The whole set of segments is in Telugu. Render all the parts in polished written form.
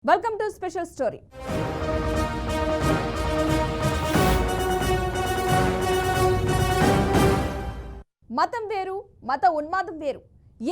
Welcome to special story. మతం వేరు, మత ఉన్మాదం వేరు.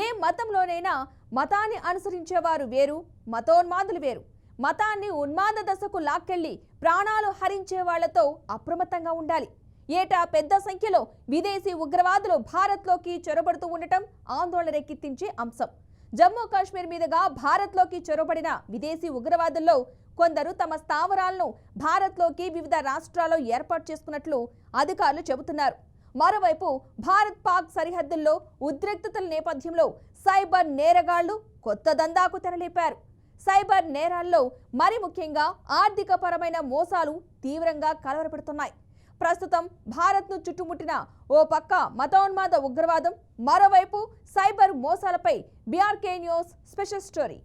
ఏ మతంలోనైనా మతాన్ని అనుసరించేవారు వేరు, మతోన్మాదులు వేరు. మతాన్ని ఉన్మాద దశకు లాక్కెళ్లి ప్రాణాలు హరించే వాళ్లతో అప్రమత్తంగా ఉండాలి. ఏటా పెద్ద సంఖ్యలో విదేశీ ఉగ్రవాదులు భారత్లోకి చొరబడుతూ ఉండటం ఆందోళన రేకెత్తించే అంశం. జమ్మూ కాశ్మీర్ మీదుగా భారత్లోకి చొరబడిన విదేశీ ఉగ్రవాదుల్లో కొందరు తమ స్థావరాలను భారత్లోకి వివిధ రాష్ట్రాల్లో ఏర్పాటు చేసుకున్నట్లు అధికారులు చెబుతున్నారు. మరోవైపు భారత్ పాక్ సరిహద్దుల్లో ఉద్రిక్తతల నేపథ్యంలో సైబర్ నేరగాళ్లు కొత్త దందాకు తెరలేపారు. సైబర్ నేరాల్లో మరి ముఖ్యంగా ఆర్థిక పరమైన మోసాలు తీవ్రంగా కలవరపెడుతున్నాయి. ప్రస్తుతం భారత్ను చుట్టుముట్టిన ఓ పక్క మతోన్మాద ఉగ్రవాదం, మరోవైపు సైబర్ మోసాలపై బీఆర్కే న్యూస్ స్పెషల్ స్టోరీ.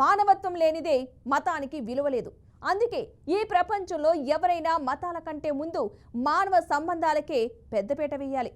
మానవత్వం లేనిదే మతానికి విలువ లేదు. అందుకే ఈ ప్రపంచంలో ఎవరైనా మతాల కంటే ముందు మానవ సంబంధాలకే పెద్దపీట వేయాలి.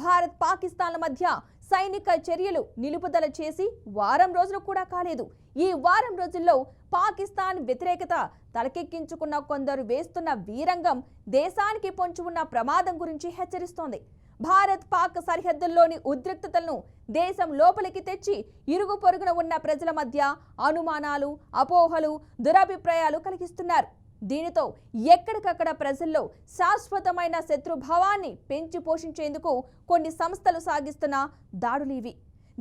భారత్ పాకిస్తాన్ల మధ్య సైనిక చర్యలు నిలుపుదల చేసి వారం రోజులు కూడా కాలేదు. ఈ వారం రోజుల్లో పాకిస్తాన్ వ్యతిరేకత తలకెక్కించుకున్న కొందరు వేస్తున్న వీరంగం దేశానికి పొంచి ఉన్న ప్రమాదం గురించి హెచ్చరిస్తోంది. భారత్ పాక్ సరిహద్దుల్లోని ఉద్రిక్తతలను దేశం లోపలికి తెచ్చి ఇరుగు పొరుగున ఉన్న ప్రజల మధ్య అనుమానాలు, అపోహలు, దురభిప్రాయాలు కలిగిస్తున్నారు. దీనితో ఎక్కడికక్కడ ప్రజల్లో శాశ్వతమైన శత్రుభావాన్ని పెంచి పోషించేందుకు కొన్ని సంస్థలు సాగిస్తున్న దాడులు ఇవి.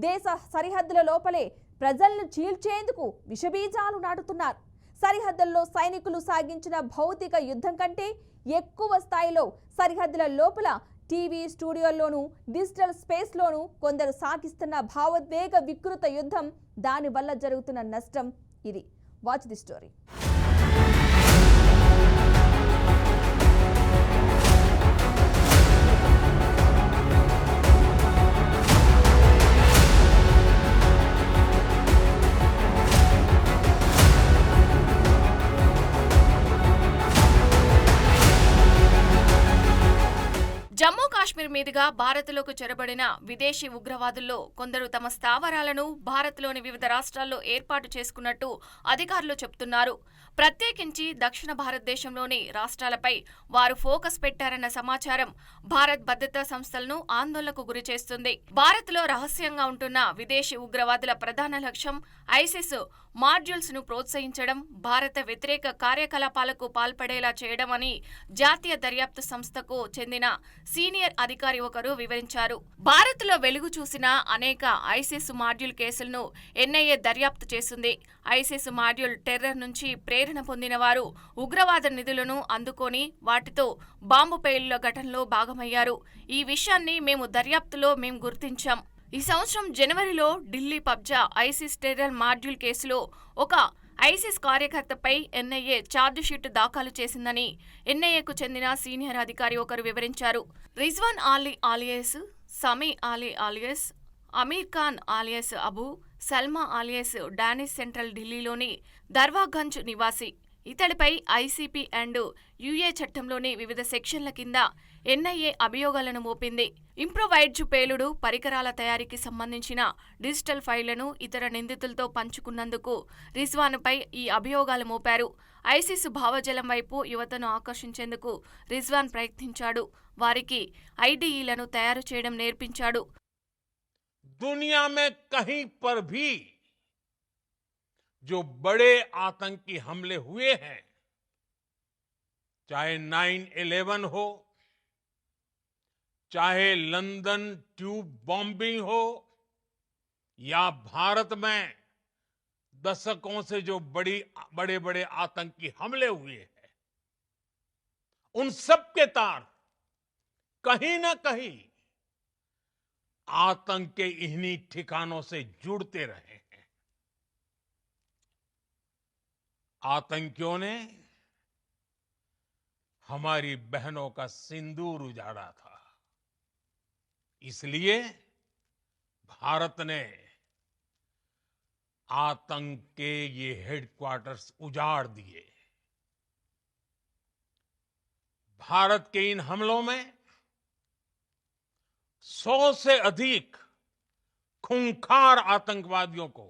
దేశ సరిహద్దుల లోపలే ప్రజలను చీల్చేందుకు విషబీజాలు నాటుతున్నారు. సరిహద్దుల్లో సైనికులు సాగించిన భౌతిక యుద్ధం కంటే ఎక్కువ స్థాయిలో సరిహద్దుల లోపల టీవీ స్టూడియోల్లోనూ డిజిటల్ స్పేస్లోనూ కొందరు సాగిస్తున్న భావోద్వేగ వికృత యుద్ధం, దానివల్ల జరుగుతున్న నష్టం ఇది. Watch the story. Jammu Kashmir మీదుగా భారత్లోకి చొరబడిన విదేశీ ఉగ్రవాదుల్లో కొందరు తమ స్థావరాలను భారత్లోని వివిధ రాష్ట్రాల్లో ఏర్పాటు చేసుకున్నట్టు అధికారులు చెబుతున్నారు. ప్రత్యేకించి దక్షిణ భారతదేశంలోని రాష్ట్రాలపై వారు ఫోకస్ పెట్టారన్న సమాచారం భారత్ భద్రతా సంస్థలను ఆందోళనకు గురిచేస్తుంది. భారత్లో రహస్యంగా ఉంటున్న విదేశీ ఉగ్రవాదుల ప్రధాన లక్ష్యం ఐసిస్ మాడ్యూల్స్ ను ప్రోత్సహించడం, భారత వ్యతిరేక కార్యకలాపాలకు పాల్పడేలా చేయడం అని జాతీయ దర్యాప్తు సంస్థకు చెందిన సీనియర్ అధికారి ఒకరు వివరించారు. భారత్లో వెలుగు చూసిన అనేక ఐసిస్ మాడ్యూల్ కేసులను ఎన్ఐఏ దర్యాప్తు చేస్తుంది. ఐసిస్ మాడ్యూల్ టెర్రర్ నుంచి ప్రేరణ పొందిన వారు ఉగ్రవాద నిధులను అందుకొని వాటితో బాంబు పేలుళ్ల ఘటనలో భాగమయ్యారు. ఈ విషయాన్ని మేము దర్యాప్తులో గుర్తించాం. ఈ సంవత్సరం జనవరిలో ఢిల్లీ పబ్జా ఐసిస్ టెర్రర్ మాడ్యూల్ కేసులో ఒక ఐసిస్ కార్యకర్తపై ఎన్ఐఏ ఛార్జిషీట్ దాఖలు చేసిందని ఎన్ఐఏకు చెందిన సీనియర్ అధికారి ఒకరు వివరించారు. Rizwan Ali alias Sami Ali alias Amir Khan alias Abu Salma alias Danish central ఢిల్లీలోని దర్వాగంజ్ నివాసి. ఇతడిపై ఐసీపీ అండ్ యుఏ చట్టంలోని వివిధ సెక్షన్ల కింద ఎన్ఐఏ అభియోగాలను మోపింది. ఇంప్రొవైజ్డ్ పేలుడు పరికరాల తయారీకి సంబంధించిన డిజిటల్ ఫైళ్లను ఇతర నిందితులతో పంచుకున్నందుకు రిజ్వాన్పై ఈ అభియోగాలు మోపారు. ఐసిస్ భావజలం వైపు యువతను ఆకర్షించేందుకు రిజ్వాన్ ప్రయత్నించాడు. వారికి ఐడీఈలను తయారు చేయడం నేర్పించాడు. दुनिया में कहीं पर भी जो बड़े आतंकी हमले हुए हैं, चाहे 9/11 हो, चाहे लंदन ट्यूब बॉम्बिंग हो, या भारत में दशकों से जो बड़े बड़े आतंकी हमले हुए हैं, उन सब के तार कहीं ना कहीं आतंक के इन्हीं ठिकानों से जुड़ते रहे हैं। आतंकियों ने हमारी बहनों का सिंदूर उजाड़ा था, इसलिए भारत ने आतंक के ये हेडक्वार्टर्स उजाड़ दिए। भारत के इन हमलों में 100 से अधिक खूंखार आतंकवादियों को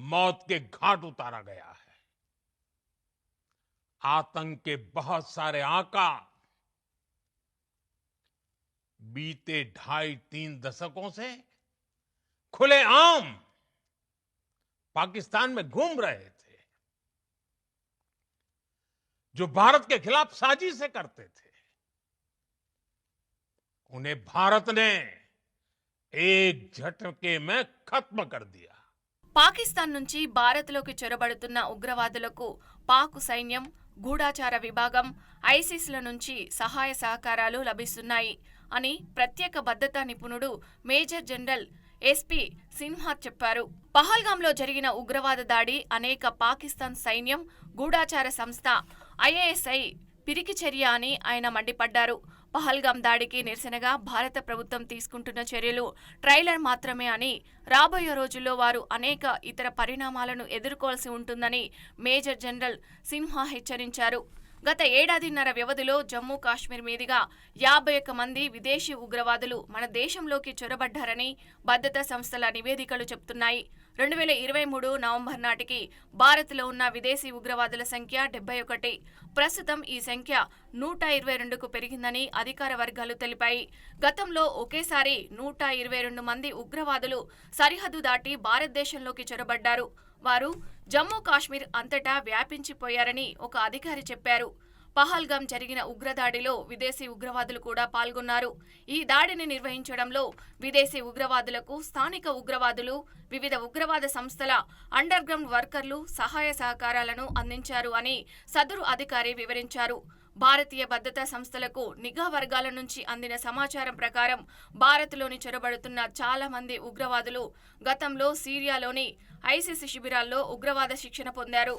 मौत के घाट उतारा गया है। आतंक के बहुत सारे आका बीते 2.5-3 दशकों से खुलेआम पाकिस्तान में घूम रहे थे, जो भारत के खिलाफ साजिशें करते थे। उन्हें भारत ने एक झटके में खत्म कर दिया। పాకిస్తాన్ నుంచి భారత్లోకి చొరబడుతున్న ఉగ్రవాదులకు పాక్ సైన్యం, గూఢాచార విభాగం, ఐసిస్ల నుంచి సహాయ సహకారాలు లభిస్తున్నాయి అని ప్రత్యేక భద్రతా నిపుణుడు మేజర్ జనరల్ ఎస్పీ సిన్హా చెప్పారు. పహల్గాంలో జరిగిన ఉగ్రవాద దాడి అనేక పాకిస్తాన్ సైన్యం, గూఢాచార సంస్థ ఐఎస్ఐ పిరికి చర్య అని ఆయన మండిపడ్డారు. పహల్గాం దాడికి నిరసనగా భారత ప్రభుత్వం తీసుకుంటున్న చర్యలు ట్రైలర్ మాత్రమే అని, రాబోయే రోజుల్లో వారు అనేక ఇతర పరిణామాలను ఎదుర్కోవాల్సి ఉంటుందని మేజర్ జనరల్ సిన్హా హెచ్చరించారు. గత ఏడాదిన్నర వ్యవధిలో జమ్మూ కాశ్మీర్ మీదుగా 51 మంది విదేశీ ఉగ్రవాదులు మన దేశంలోకి చొరబడ్డారని భద్రతా సంస్థల నివేదికలు చెబుతున్నాయి. 2023 నవంబర్ నాటికి భారత్లో ఉన్న విదేశీ ఉగ్రవాదుల సంఖ్య 71. ప్రస్తుతం ఈ సంఖ్య 122కు పెరిగిందని అధికార వర్గాలు తెలిపాయి. గతంలో ఒకేసారి 122 మంది ఉగ్రవాదులు సరిహద్దు దాటి భారతదేశంలోకి చొరబడ్డారు. వారు జమ్మూ కాశ్మీర్ అంతటా వ్యాపించిపోయారని ఒక అధికారి చెప్పారు. పహల్గాం జరిగిన ఉగ్రదాడిలో విదేశీ ఉగ్రవాదులు కూడా పాల్గొన్నారు. ఈ దాడిని నిర్వహించడంలో విదేశీ ఉగ్రవాదులకు స్థానిక ఉగ్రవాదులు, వివిధ ఉగ్రవాద సంస్థల అండర్ గ్రౌండ్ వర్కర్లు సహాయ సహకారాలను అందించారు అని సదరు అధికారి వివరించారు. భారతీయ భద్రతా సంస్థలకు నిఘా వర్గాల నుంచి అందిన సమాచారం ప్రకారం భారత్లోని చొరబడుతున్న చాలా మంది ఉగ్రవాదులు గతంలో సిరియాలోని ఐసిస్ శిబిరాల్లో ఉగ్రవాద శిక్షణ పొందారు.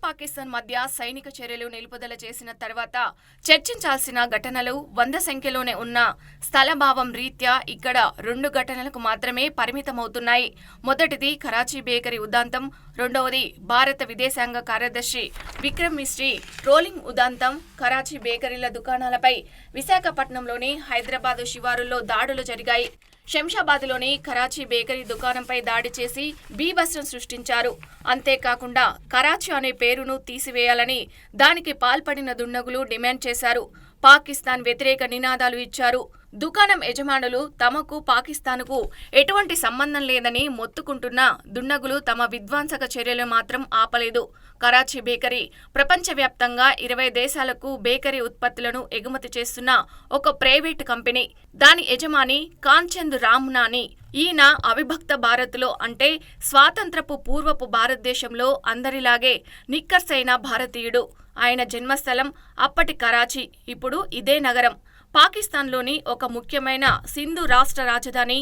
పాకిస్తాన్ మధ్య సైనిక చర్యలు నిలుపుదల చేసిన తర్వాత చర్చించాల్సిన ఘటనలు 100 సంఖ్యలోనే ఉన్న స్థలభావం రీత్యా ఇక్కడ 2 ఘటనలకు మాత్రమే పరిమితమవుతున్నాయి. మొదటిది కరాచీ బేకరీ ఉదంతం, రెండవది భారత విదేశాంగ కార్యదర్శి విక్రమ్ మిస్రీ ట్రోలింగ్ ఉదంతం. కరాచీ బేకరీల దుకాణాలపై విశాఖపట్నంలోని హైదరాబాద్ శివారుల్లో దాడులు జరిగాయి. శంషాబాద్లోని కరాచీ బేకరీ దుకాణంపై దాడి చేసి బీభత్సం సృష్టించారు. అంతేకాకుండా కరాచీ అనే పేరును తీసివేయాలని దానికి పాల్పడిన దుండగులు డిమాండ్ చేశారు. పాకిస్తాన్ వ్యతిరేక నినాదాలు ఇచ్చారు. దుకాణం యజమానులు తమకు పాకిస్తాన్కు ఎటువంటి సంబంధం లేదని మొత్తుకుంటున్న దుండగులు తమ విధ్వంసక చర్యలు మాత్రం ఆపలేదు. కరాచీ బేకరీ ప్రపంచవ్యాప్తంగా 20 దేశాలకు బేకరీ ఉత్పత్తులను ఎగుమతి చేస్తున్న ఒక ప్రైవేటు కంపెనీ. దాని యజమాని కాంచంద్ రామ్నాని. ఈయన అవిభక్త భారత్లో అంటే స్వాతంత్రపు పూర్వపు భారతదేశంలో అందరిలాగే నిక్కర్సైన భారతీయుడు. ఆయన జన్మస్థలం అప్పటి కరాచీ, ఇప్పుడు ఇదే నగరం. పాకిస్తాన్లోని ఒక ముఖ్యమైన సింధు రాష్ట్ర రాజధాని.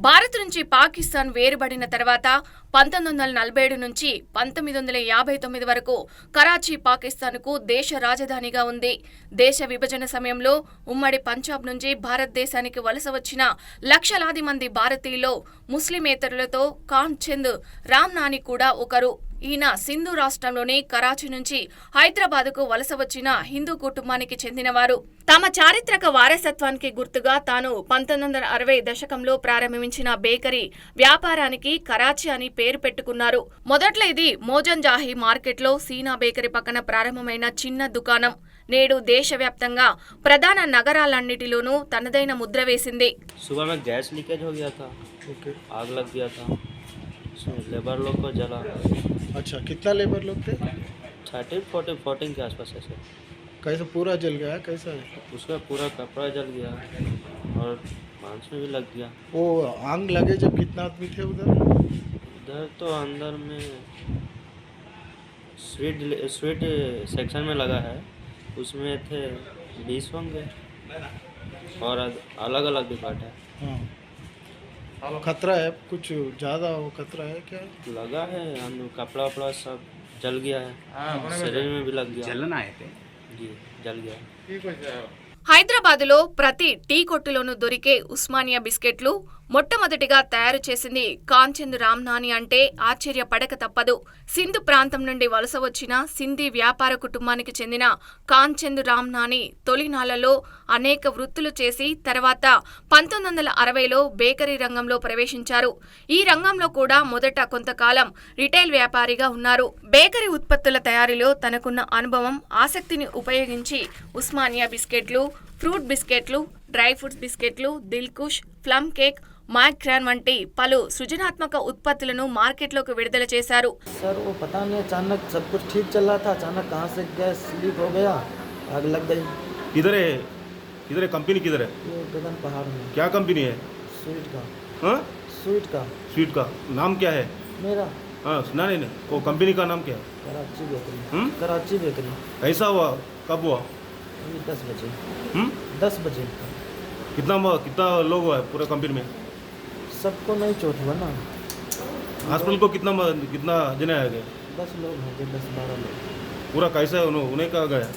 భారత్ నుంచి పాకిస్తాన్ వేరుబడిన తర్వాత 1947 నుంచి 1959 వరకు కరాచీ పాకిస్తాన్కు దేశ రాజధానిగా ఉంది. దేశ విభజన సమయంలో ఉమ్మడి పంజాబ్ నుంచి భారతదేశానికి వలస వచ్చిన లక్షలాది మంది భారతీయులు ముస్లిమేతరులతో కాంచంద్ రామ్నాని కూడా ఒకరు. ఈయన సింధు రాష్ట్రంలోని కరాచీ నుంచి హైదరాబాద్కు వలస వచ్చిన హిందూ కుటుంబానికి చెందినవారు. తమ చారిత్రక వారసత్వానికి గుర్తుగా తాను 1960 దశకంలో ప్రారంభించిన బేకరీ వ్యాపారానికి కరాచీ అని పేరు పెట్టుకున్నారు. మొదట్లో ఇది మోజంజాహి మార్కెట్లో సీనా బేకరీ పక్కన ప్రారంభమైన చిన్న దుకాణం నేడు దేశవ్యాప్తంగా ప్రధాన నగరాలన్నిటిలోనూ తనదైన ముద్ర వేసింది. लेबर लोग को जला। अच्छा, कितना लेबर लोग थे? 30-40 के आसपास ऐसे। कैसे पूरा जल गया? कैसा है? उसका पूरा कपड़ा जल गया और मांस में भी लग गया। वो आग लगे जब कितना आदमी थे उधर? उधर तो अंदर में स्वीट सेक्शन में लगा है, उसमें थे 20 होंगे और अलग अलग डिपार्ट है। हाँ, खतरा है कुछ ज़्यादा? वो खतरा है क्या? लगा है कपड़ा वपड़ा सब जल गया है, शरीर में भी लग गया। जलन आए थे। जी जल गया। హైదరాబాదులో ప్రతి టీ కొట్టులోనూ దొరికే ఉస్మానియా బిస్కెట్లు మొట్టమొదటిగా తయారు చేసింది కాంచంద్ రామ్నాని అంటే ఆశ్చర్యపడక తప్పదు. సింధు ప్రాంతం నుండి వలస వచ్చిన సింధీ వ్యాపార కుటుంబానికి చెందిన కాంచంద్ రామ్నాని తొలినాళ్లలో అనేక వృత్తులు చేసి తర్వాత 1960లో బేకరీ రంగంలో ప్రవేశించారు. ఈ రంగంలో కూడా మొదట కొంతకాలం రిటైల్ వ్యాపారిగా ఉన్నారు. బేకరీ ఉత్పత్తుల తయారీలో తనకున్న అనుభవం, ఆసక్తిని ఉపయోగించి ఉస్మానియా బిస్కెట్లు, ఫ్రూట్ బిస్కెట్లు, డ్రై ఫ్రూట్స్ బిస్కెట్లు, దిల్కుష్, ప్లమ్ కేక్, మైక్రాన్ వంటి పలు సృజనాత్మక ఉత్పత్తులను మార్కెట్లోకి విడుదల చేశారు. सर वो पता नहीं अचानक सब कुछ ठीक चल रहा था, अचानक कहाँ से गैस लीक हो गया, आग लग गई। किधर है कंपनी किधर है? ये गगन पहाड़ में क्या कंपनी है? स्वीट का। हाँ स्वीट का स्वीट का नाम क्या है? मेरा हाँ सुना नहीं वो कंपनी का नाम क्या है? कराची बेकरी। हम्म? कराची बेकरी। ऐसा हुआ कब हुआ? अभी 10 बजे। 10 बजे। कितना लोग हुआ है पूरा कंपनी में? सबको नहीं चोट हुआ ना। हॉस्पिटल को कितना जने आ गए? 10 लोग होंगे, 10-12 लोग। पूरा कैसा है उन्हें कहा गया?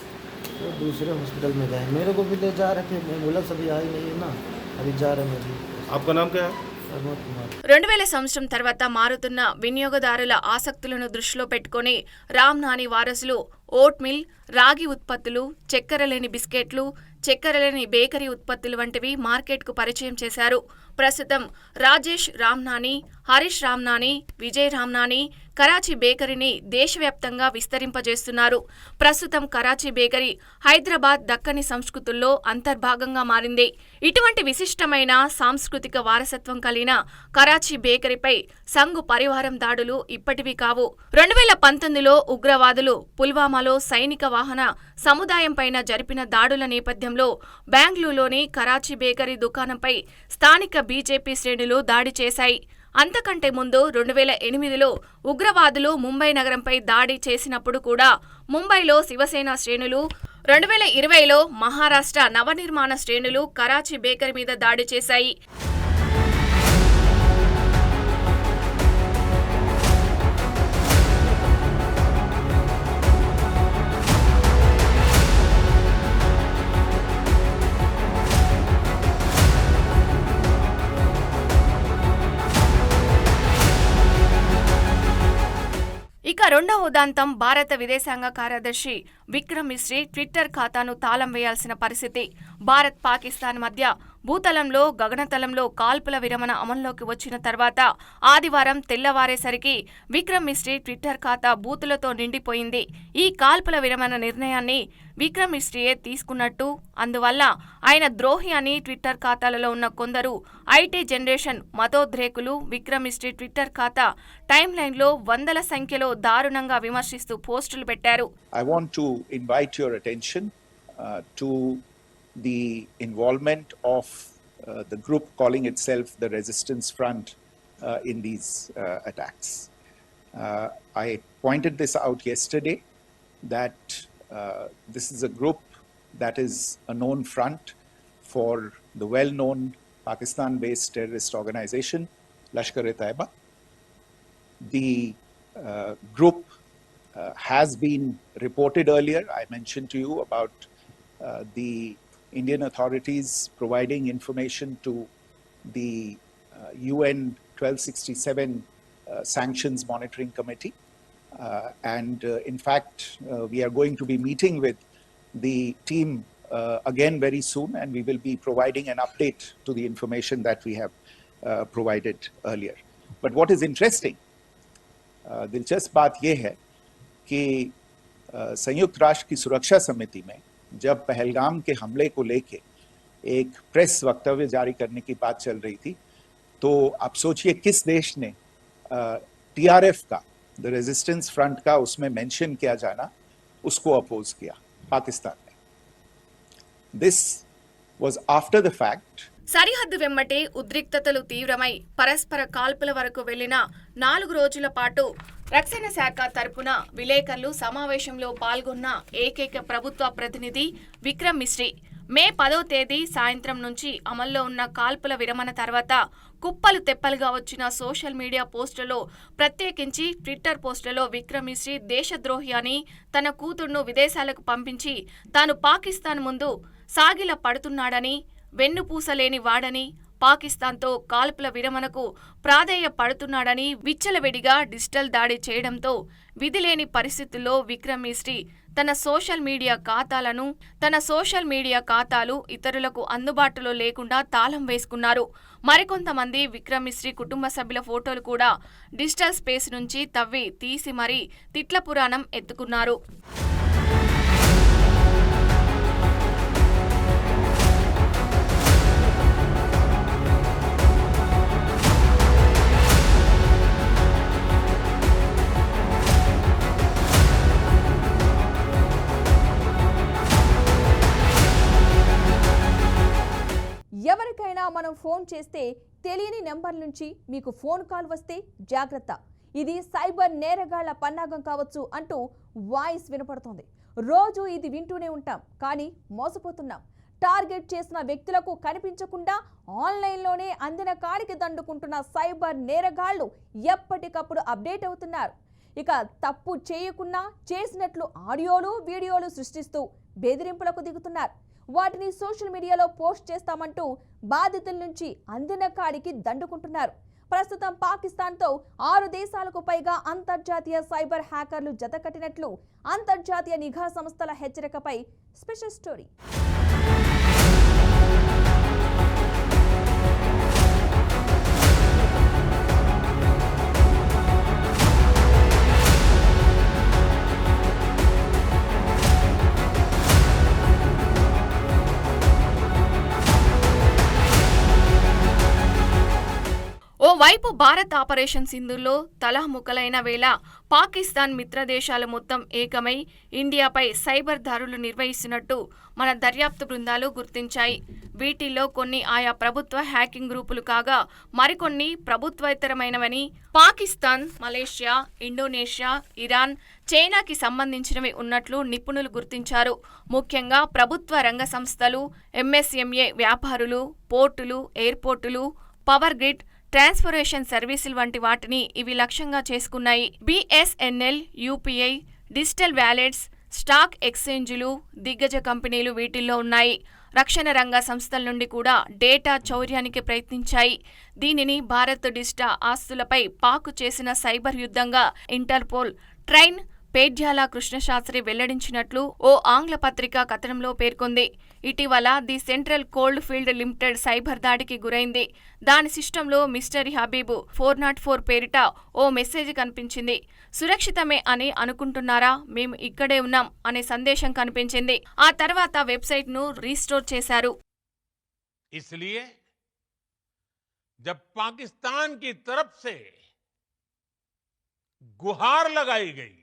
वो दूसरे हॉस्पिटल में गए, मेरे को भी ले जा रहे थे, एम्बुलेंस अभी आई नहीं है ना, अभी जा रहे हैं। आपका नाम क्या है? प्रमोद कुमार। 2000 సంవత్సరం తర్వాత మారుతున్న వినియోగదారుల ఆసక్తులను దృష్టిలో పెట్టుకుని రామ్నాని వారసులు ఓట్ మిల్, రాగి ఉత్పత్తులు, చక్కెర లేని బిస్కెట్లు, చక్కెర లేని బేకరీ ఉత్పత్తులు వంటివి మార్కెట్కు పరిచయం చేశారు. ప్రస్తుతం రాజేష్ రామ్నాని, హరీష్ రామ్నాని, విజయ్ రామ్నాని కరాచీ బేకరీని దేశవ్యాప్తంగా విస్తరింపజేస్తున్నారు. ప్రస్తుతం కరాచీ బేకరీ హైదరాబాద్ దక్కని సంస్కృతుల్లో అంతర్భాగంగా మారింది. ఇటువంటి విశిష్టమైన సాంస్కృతిక వారసత్వం కలిగిన కరాచీ బేకరీపై సంఘు పరివారం దాడులు ఇప్పటివి కావు. 2019లో ఉగ్రవాదులు పుల్వామాలో సైనిక వాహన సముదాయంపైన జరిపిన దాడుల నేపథ్యంలో బెంగళూరులోని కరాచీ బేకరీ దుకాణంపై స్థానిక బీజేపీ శ్రేణులు దాడి చేశాయి. అంతకంటే ముందు 2008లో ఉగ్రవాదులు ముంబై నగరంపై దాడి చేసినప్పుడు కూడా ముంబైలో శివసేన శ్రేణులు, 2020లో మహారాష్ట్ర నవనిర్మాణ శ్రేణులు కరాచీ బేకరీ మీద దాడి చేశాయి. ఇక రెండవ ఉదాంతం భారత విదేశాంగ కార్యదర్శి విక్రమ్ మిశ్రీ ట్విట్టర్ ఖాతాను తాళం వేయాల్సిన పరిస్థితి. భారత్ పాకిస్తాన్ మధ్య భూతలంలో, గగనతలంలో కాల్పుల విరమణ అమల్లోకి వచ్చిన తర్వాత ఆదివారం తెల్లవారేసరికి విక్రమ్ మిశ్రీ ట్విట్టర్ ఖాతా బూతులతో నిండిపోయింది. ఈ కాల్పుల విరమణ నిర్ణయాన్ని విక్రమ్ మిశ్రీయే తీసుకున్నట్టు, అందువల్ల ఆయన ద్రోహి అని ట్విట్టర్ ఖాతాలలో ఉన్న కొందరు ఐటీ జనరేషన్ మతోద్రేకులు విక్రమ్ మిశ్రీ ట్విట్టర్ ఖాతా టైమ్ లైన్లో వందల సంఖ్యలో దారుణంగా విమర్శిస్తూ పోస్టులు పెట్టారు. I want to invite your attention to the involvement of the group calling itself the Resistance Front in these attacks. I pointed this out yesterday that this is a group that is a known front for the well-known Pakistan-based terrorist organization Lashkar-e-Taiba. The group has been reported earlier. I mentioned to you about the Indian authorities providing information to the UN 1267 Sanctions Monitoring Committee. In fact, we are going to be meeting with the team again very soon, and we will be providing an update to the information that we have provided earlier. But what is interesting, दिलचस्प बात यह है कि संयुक्त राष्ट्र की सुरक्षा समिति में जब पहलगाम के हमले को लेके एक प्रेस वक्तव्य जारी करने की बात चल रही थी, तो आप सोचिए किस देश ने टीआरएफ का, द रेजिस्टेंस फ्रंट का उसमें मेंशन किया जाना, उसको अपोज किया, पाकिस्तान ने. This was after the fact. సరిహద్దు వెంబటి ఉద్రిక్తతలు తీవ్రమై పరస్పర కాల్పుల వరకు వెళ్లిన 4 రోజుల పాటు రక్షణ శాఖ తరపున విలేకరులు సమావేశంలో పాల్గొన్న ఏకైక ప్రభుత్వ ప్రతినిధి విక్రమ్ మిశ్రీ. మే 10వ తేదీ సాయంత్రం నుంచి అమల్లో ఉన్న కాల్పుల విరమణ తర్వాత కుప్పలు తెప్పలుగా వచ్చిన సోషల్ మీడియా పోస్టులలో, ప్రత్యేకించి ట్విట్టర్ పోస్టులలో విక్రమ్ మిశ్రీ దేశద్రోహి అని, తన కూతుర్ను విదేశాలకు పంపించి తాను పాకిస్తాన్ ముందు సాగిల పడుతున్నాడని, వెన్నుపూసలేని వాడని, పాకిస్తాన్తో కాల్పుల విరమణకు ప్రాధేయపడుతున్నాడని విచ్చలవిడిగా డిజిటల్ దాడి చేయడంతో విధిలేని పరిస్థితుల్లో విక్రమ్ మిశ్రీ తన సోషల్ మీడియా ఖాతాలు ఇతరులకు అందుబాటులో లేకుండా తాళం వేసుకున్నారు. మరికొంతమంది విక్రమ్ మిశ్రీ కుటుంబ సభ్యుల ఫోటోలు కూడా డిజిటల్ స్పేస్ నుంచి తవ్వి తీసి మరీ తిట్ల పురాణం ఎత్తుకున్నారు. ఎవరికైనా మనం ఫోన్ చేస్తే తెలియని నెంబర్ నుంచి మీకు ఫోన్ కాల్ వస్తే జాగ్రత్త, ఇది సైబర్ నేరగాళ్ల పన్నాగం కావచ్చు అంటూ వాయిస్ వినపడుతోంది. రోజు ఇది వింటూనే ఉంటాం, కానీ మోసపోతున్నాం. టార్గెట్ చేసిన వ్యక్తులకు కనిపించకుండా ఆన్లైన్లోనే అందిన కాడికి దండుకుంటున్న సైబర్ నేరగాళ్లు ఎప్పటికప్పుడు అప్డేట్ అవుతున్నారు. ఇక తప్పు చేయకున్నా చేసినట్లు ఆడియోలు, వీడియోలు సృష్టిస్తూ బెదిరింపులకు దిగుతున్నారు. వాటిని సోషల్ మీడియాలో పోస్ట్ చేస్తామంటూ బాధితుల నుంచి అందిన కాడికి దండుకుంటున్నారు. ప్రస్తుతం పాకిస్తాన్తో 6 దేశాలకు పైగా అంతర్జాతీయ సైబర్ హ్యాకర్లు జతకట్టినట్లు అంతర్జాతీయ నిఘా సంస్థల హెచ్చరికపై స్పెషల్ స్టోరీ. ఓవైపు భారత్ ఆపరేషన్ సింధూర్లో తలముక్కలైన వేళ పాకిస్తాన్ మిత్రదేశాలు మొత్తం ఏకమై ఇండియాపై సైబర్ దాడులు నిర్వహిస్తున్నట్టు మన దర్యాప్తు బృందాలు గుర్తించాయి. వీటిల్లో కొన్ని ఆయా ప్రభుత్వ హ్యాకింగ్ గ్రూపులు కాగా మరికొన్ని ప్రభుత్వేతరమైనవని, పాకిస్తాన్, మలేషియా, ఇండోనేషియా, ఇరాన్, చైనాకి సంబంధించినవి ఉన్నట్లు నిపుణులు గుర్తించారు. ముఖ్యంగా ప్రభుత్వ రంగ సంస్థలు, ఎంఎస్ఎంఏ వ్యాపారులు, పోర్టులు, ఎయిర్పోర్టులు, పవర్ గ్రిడ్, ట్రాన్స్పోర్టేషన్ సర్వీసులు వంటి వాటిని ఇవి లక్ష్యంగా చేసుకున్నాయి. BSNL, UPI, digital wallets, stock ఎక్స్చేంజీలు, దిగ్గజ కంపెనీలు వీటిల్లో ఉన్నాయి. రక్షణ రంగ సంస్థల నుండి కూడా డేటా చౌర్యానికి ప్రయత్నించాయి. దీనిని భారత్ డిజిటల్ ఆస్తులపై పాక్ చేసిన సైబర్ యుద్ధంగా ఇంటర్పోల్ ట్రైన్ పేడ్యాల కృష్ణశాస్త్రి వెల్లడించినట్లు ఓ ఆంగ్ల పత్రిక కథనంలో పేర్కొంది. ఇటీవల the central cold field limited cyber దాడికి గురైంది. దాని సిస్టంలో మిస్టరీ హబీబ్ 404 పేరిట ఓ మెసేజ్ కనిపించింది. సురక్షితమే అని అనుకుంటున్నారా, మేము ఇక్కడే ఉన్నాం అనే సందేశం కనిపించింది. ఆ తర్వాత వెబ్సైట్ ను రీస్టోర్ చేశారు. इसलिए जब पाकिस्तान की तरफ से गुहार लगाई गई,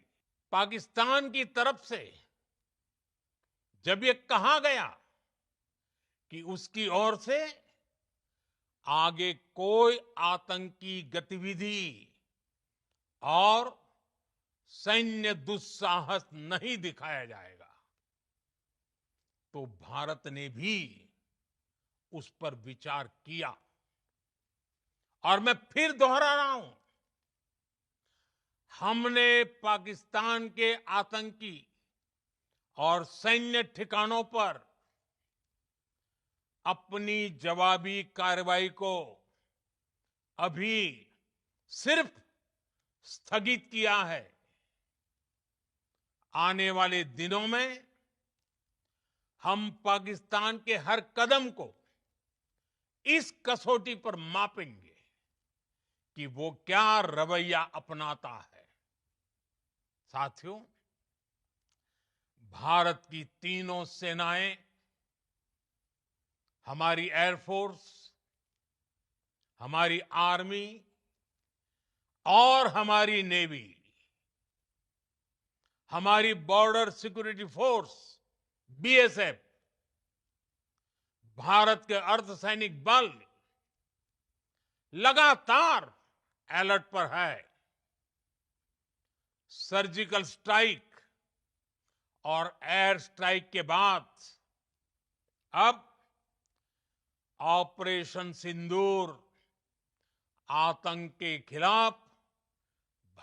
पाकिस्तान की तरफ से जब ये कहा गया कि उसकी ओर से आगे कोई आतंकी गतिविधि और सैन्य दुस्साहस नहीं दिखाया जाएगा, तो भारत ने भी उस पर विचार किया. और मैं फिर दोहरा रहा हूं, हमने पाकिस्तान के आतंकी और सैन्य ठिकानों पर अपनी जवाबी कार्रवाई को अभी सिर्फ स्थगित किया है. आने वाले दिनों में हम पाकिस्तान के हर कदम को इस कसौटी पर मापेंगे कि वो क्या रवैया अपनाता है. साथियों, भारत की तीनों सेनाएं, हमारी एयरफोर्स, हमारी आर्मी और हमारी नेवी, हमारी border security force BSF, Bharat के अर्धसैनिक बल लगातार अलर्ट पर है. सर्जिकल स्ट्राइक और एयर स्ट्राइक के बाद अब ऑपरेशन सिंदूर आतंक के खिलाफ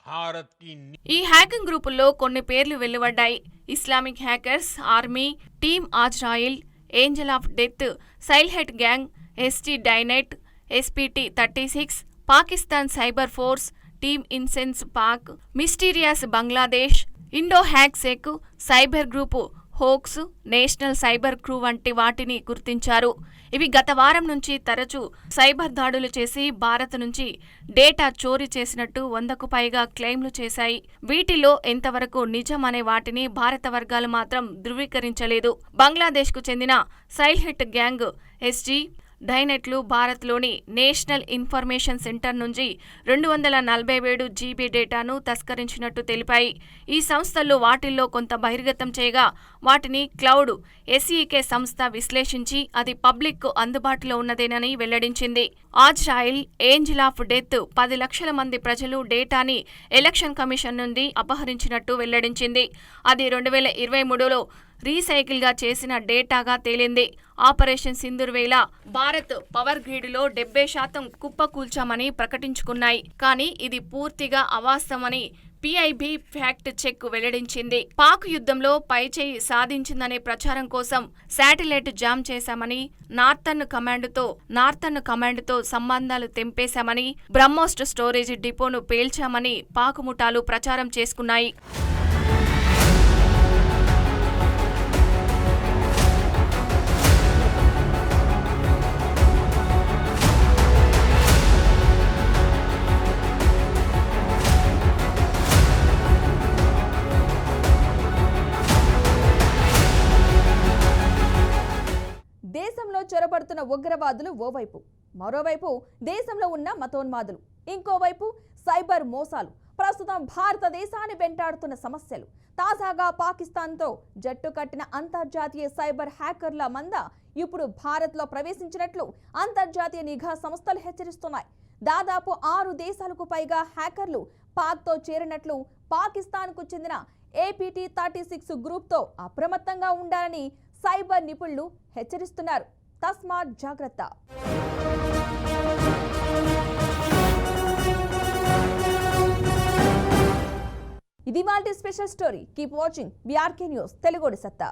भारत की ఈ హ్యాకింగ్ గ్రూపుల్లో కొన్ని పేర్లు వెలువడ్డాయి. Islamic hackers, army, team Azrael, angel of death, Sylhet gang, ST డైనెట్, SPT 36, Pakistan cyber force, team insane Pak, mysterious Bangladesh, Indo hacksec, cyber group hoax, national cyber crew వంటి వాటిని గుర్తించారు. ఇవి గత వారం నుంచి తరచూ సైబర్ దాడులు చేసి భారత్ నుంచి డేటా చోరీ చేసినట్టు 100కు పైగా క్లెయిమ్లు చేశాయి. వీటిలో ఎంతవరకు నిజం అనే వాటిని భారత వర్గాలు మాత్రం ధృవీకరించలేదు. బంగ్లాదేశ్కు చెందిన సైల్హెట్ గ్యాంగ్, ఎస్జీ డైనెట్లు భారత్లోని నేషనల్ ఇన్ఫర్మేషన్ సెంటర్ నుంచి 247 జీబీ డేటాను తస్కరించినట్టు తెలిపాయి. ఈ సంస్థలు వాటిల్లో కొంత బహిర్గతం చేయగా వాటిని క్లౌడ్ ఎస్ఈకే సంస్థ విశ్లేషించి అది పబ్లిక్కు అందుబాటులో ఉన్నదేనని వెల్లడించింది. ఆజ్రాయిల్, ఏంజిల్ ఆఫ్ డెత్ 10 లక్షల మంది ప్రజలు డేటాని ఎలక్షన్ కమిషన్ నుండి అపహరించినట్టు వెల్లడించింది. అది 2023లో రీసైకిల్గా చేసిన డేటాగా తేలింది. ఆపరేషన్ సింధూర్ వేళ భారత్ పవర్ గ్రిడ్లో 70% కుప్పకూల్చామని ప్రకటించుకున్నాయి. కానీ ఇది పూర్తిగా అవాస్తవమని పిఐబి ఫ్యాక్ట్ చెక్ వెల్లడించింది. పాక్ యుద్ధంలో పైచేయి సాధించిందనే ప్రచారం కోసం శాటిలైట్ జామ్ చేశామని, నార్థర్న్ కమాండ్తో సంబంధాలు తెంపేశామని, బ్రహ్మోస్ స్టోరేజ్ డిపోను పేల్చామని పాక్ ముఠాలు ప్రచారం చేసుకున్నాయి. దేశంలో చొరబడుతున్న ఉగ్రవాదులు ఓవైపు, మరోవైపు దేశంలో ఉన్న మతోన్మాదులు, ఇంకోవైపు సైబర్ మోసాలు ప్రస్తుతం భారతదేశాన్ని వెంటాడుతున్న సమస్యలు. తాజాగా పాకిస్తాన్తో జట్టు కట్టిన అంతర్జాతీయ సైబర్ హ్యాకర్ల మంద ఇప్పుడు భారత్లో ప్రవేశించినట్లు అంతర్జాతీయ నిఘా సంస్థలు హెచ్చరిస్తున్నాయి. దాదాపు 6 దేశాలకు పైగా హ్యాకర్లు పాక్తో చేరినట్లు పాకిస్తాన్కు చెందిన ఏపీటీ 36 గ్రూప్తో అప్రమత్తంగా ఉండాలని సైబర్ నిపుణులు హెచ్చరిస్తున్నారు. తస్మాత్ జాగ్రత్త. ఇది వాల్టి special story. Keep watching BRK news Telugu సత్తా.